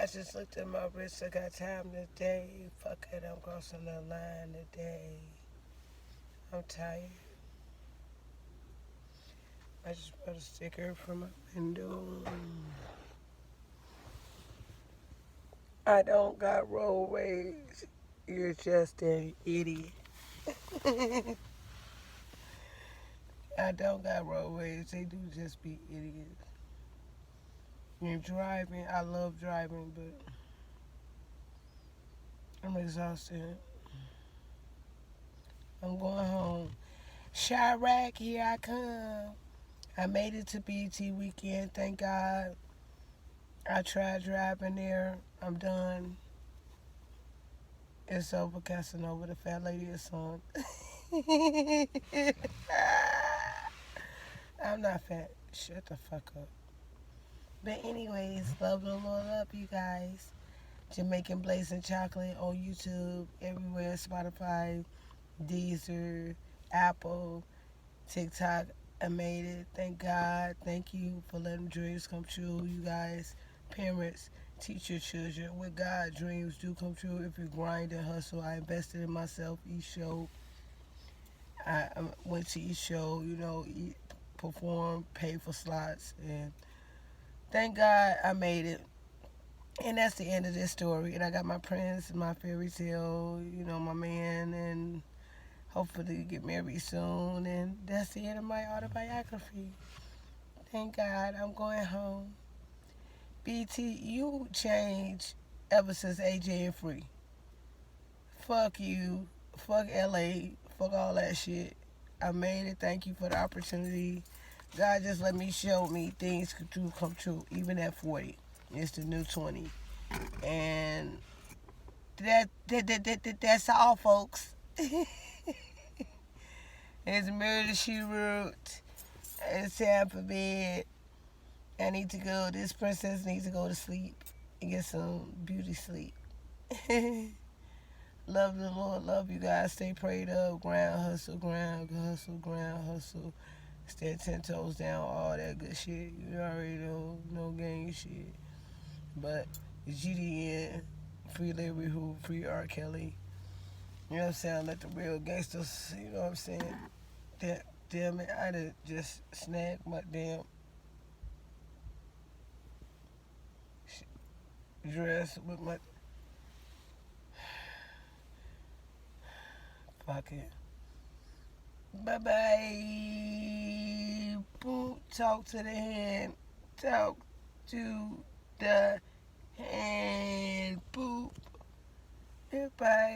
I just looked at my wrist. I got time today. Fuck it, I'm crossing the line today. I'm tired. I just put a sticker from my window. I don't got road rage. You're just an idiot. I don't got road rage. They do just be idiots. You're driving. I love driving, but I'm exhausted. I'm going home. Chirac, here I come. I made it to BT weekend, thank God. I tried driving there. I'm done. It's over. Casanova, the fat lady is on. I'm not fat. Shut the fuck up. But anyways, love the Lord up, you guys. Jamaican Blazing Chocolate on YouTube, everywhere, Spotify, Deezer, Apple, TikTok. I made it. Thank God. Thank you for letting dreams come true, you guys. Parents, teach your children. With God, dreams do come true if you grind and hustle. I invested in myself each show. I went to each show, perform, pay for slots, and thank God I made it. And that's the end of this story. And I got my prince, my fairy tale, my man, and hopefully get married soon. And that's the end of my autobiography. Thank God I'm going home. BT, you changed ever since AJ and Free. Fuck you. Fuck LA. Fuck all that shit. I made it. Thank you for the opportunity. God just let me show me things could come true, even at 40. It's the new 20. And that's all, folks. It's murder she wrote. It's time for bed. I need to go. This princess needs to go to sleep and get some beauty sleep. Love the Lord. Love you guys. Stay prayed up. Ground hustle, ground hustle, ground hustle. Stay 10 toes down. All that good shit. You already know. No gang shit. But GDN, free Larry Hoover, free R. Kelly. You know what I'm saying? Let the real gangsters, you know what I'm saying? Damn it, I done just snagged my damn dress with my. Fuck it. Bye bye. Boom. Talk to the hand. Talk to the hand. Boop. Goodbye.